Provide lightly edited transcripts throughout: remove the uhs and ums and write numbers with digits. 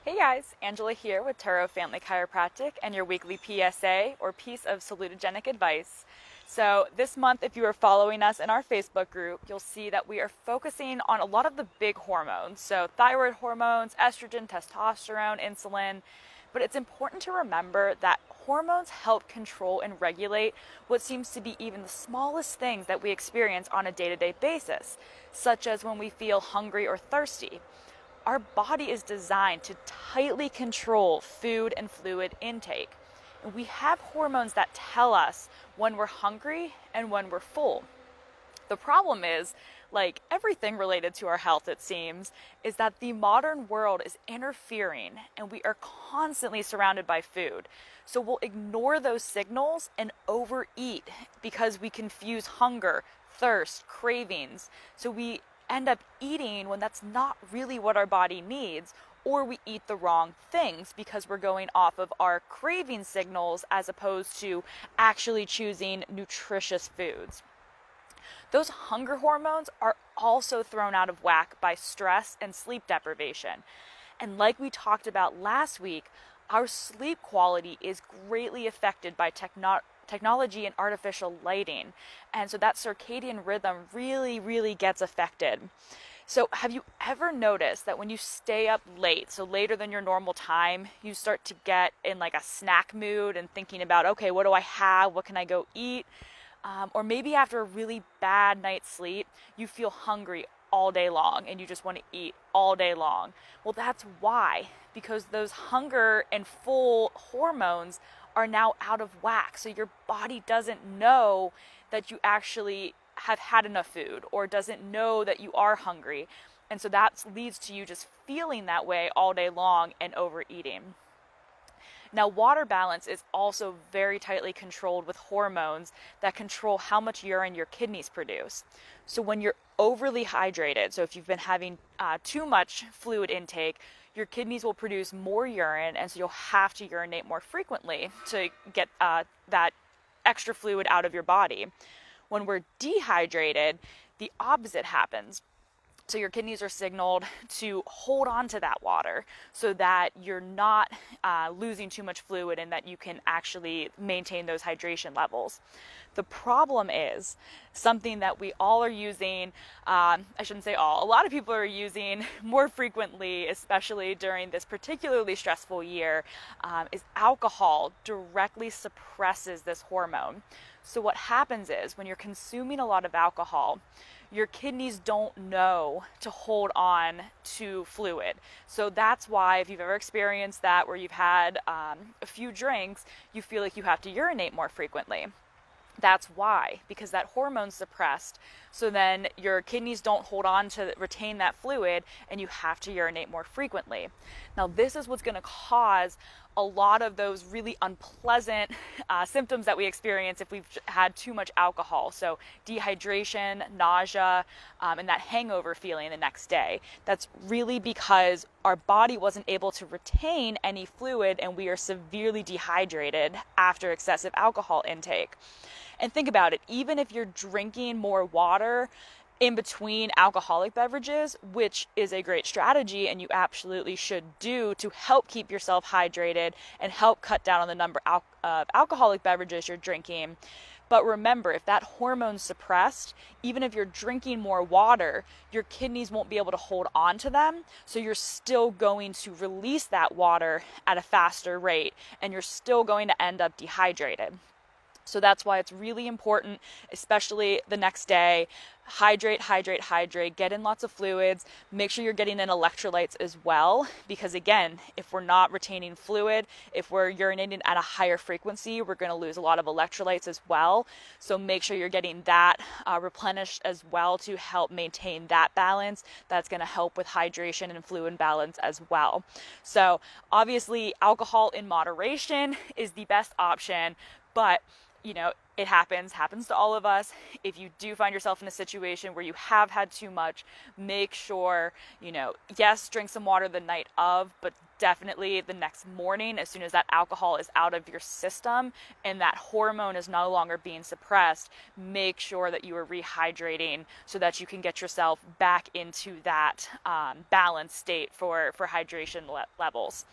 Hey guys, Angela here with Turo Family Chiropractic and your weekly PSA or piece of salutogenic advice. So, this month, if you are following us in our Facebook group, you'll see that we are focusing on a lot of the big hormones. So, thyroid hormones, estrogen, testosterone, insulin. But it's important to remember that hormones help control and regulate what seems to be even the smallest things that we experience on a day to day basis, such as when we feel hungry or thirsty. Our body is designed to tightly control food and fluid intake. And we have hormones that tell us when we're hungry and when we're full. The problem is, like everything related to our health, it seems, is that the modern world is interfering and we are constantly surrounded by food. So we'll ignore those signals and overeat because we confuse hunger, thirst, cravings. So we end up eating when that's not really what our body needs, or we eat the wrong things because we're going off of our craving signals as opposed to actually choosing nutritious foods. Those hunger hormones are also thrown out of whack by stress and sleep deprivation. And like we talked about last week, our sleep quality is greatly affected by technology and artificial lighting. And so that circadian rhythm really gets affected. So, have you ever noticed that when you stay up late, so later than your normal time, you start to get in like a snack mood and thinking about, okay, what do I have? What can I go eat? Or maybe after a really bad night's sleep, you feel hungry all day long and you just want to eat all day long. Well, that's why, because those hunger and full hormones are now out of whack. So your body doesn't know that you actually have had enough food or doesn't know that you are hungry. And so that leads to you just feeling that way all day long and overeating. Now, water balance is also very tightly controlled with hormones that control how much urine your kidneys produce. So, when you're overly hydrated, so if you've been having too much fluid intake, your kidneys will produce more urine, and so you'll have to urinate more frequently to get that extra fluid out of your body. When we're dehydrated, the opposite happens. So your kidneys are signaled to hold on to that water so that you're not losing too much fluid and that you can actually maintain those hydration levels. The problem is something that we all are using, I shouldn't say all, a lot of people are using more frequently, especially during this particularly stressful year, is alcohol directly suppresses this hormone. So what happens is when you're consuming a lot of alcohol, your kidneys don't know to hold on to fluid. So that's why if you've ever experienced that where you've had a few drinks, you feel like you have to urinate more frequently. That's why, because that hormone's suppressed. So then your kidneys don't hold on to retain that fluid and you have to urinate more frequently. Now, this is what's going to cause a lot of those really unpleasant symptoms that we experience if we've had too much alcohol. So dehydration, nausea, and that hangover feeling the next day. That's really because our body wasn't able to retain any fluid and we are severely dehydrated after excessive alcohol intake. And think about it, even if you're drinking more water in between alcoholic beverages, which is a great strategy and you absolutely should do to help keep yourself hydrated and help cut down on the number of alcoholic beverages you're drinking. But remember, if that hormone's suppressed, even if you're drinking more water, your kidneys won't be able to hold on to them. So you're still going to release that water at a faster rate and you're still going to end up dehydrated. So that's why it's really important, especially the next day. Hydrate, get in lots of fluids, make sure you're getting in electrolytes as well, because again, if we're not retaining fluid, if we're urinating at a higher frequency, we're going to lose a lot of electrolytes as well. So make sure you're getting that replenished as well to help maintain that balance. That's going to help with hydration and fluid balance as well. So obviously, alcohol in moderation is the best option, but it happens to all of us. If you do find yourself in a situation where you have had too much, make sure, yes, drink some water the night of, but definitely the next morning, as soon as that alcohol is out of your system and that hormone is no longer being suppressed, make sure that you are rehydrating so that you can get yourself back into that balanced state for hydration levels.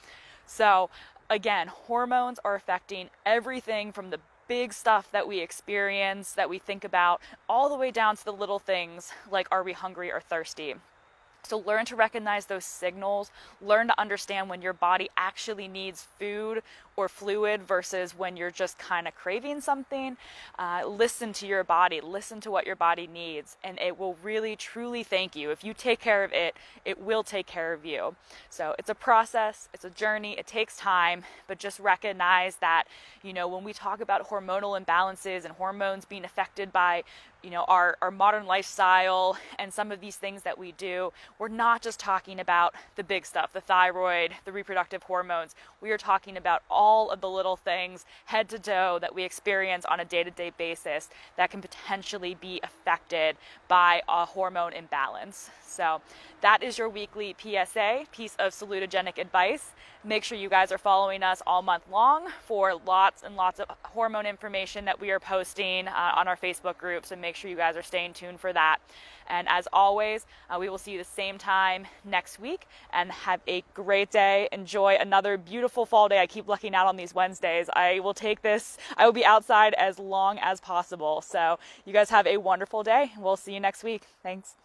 So again, hormones are affecting everything from the big stuff that we experience, that we think about, all the way down to the little things like, are we hungry or thirsty? So learn to recognize those signals, learn to understand when your body actually needs food or fluid versus when you're just kind of craving something. Listen to your body, listen to what your body needs, and it will really truly thank you. If you take care of it, it will take care of you. So it's a process, it's a journey, it takes time, but just recognize that, when we talk about hormonal imbalances and hormones being affected by our modern lifestyle and some of these things that we do, we're not just talking about the big stuff, the thyroid, the reproductive hormones. We are talking about all of the little things, head to toe, that we experience on a day-to-day basis that can potentially be affected by a hormone imbalance. So that is your weekly PSA, piece of salutogenic advice. Make sure you guys are following us all month long for lots and lots of hormone information that we are posting on our Facebook group. So make sure you guys are staying tuned for that. And as always, we will see you the same time next week, and have a great day. Enjoy another beautiful fall day. I keep lucking out on these Wednesdays. I will take this. I will be outside as long as possible. So you guys have a wonderful day. We'll see you next week. Thanks.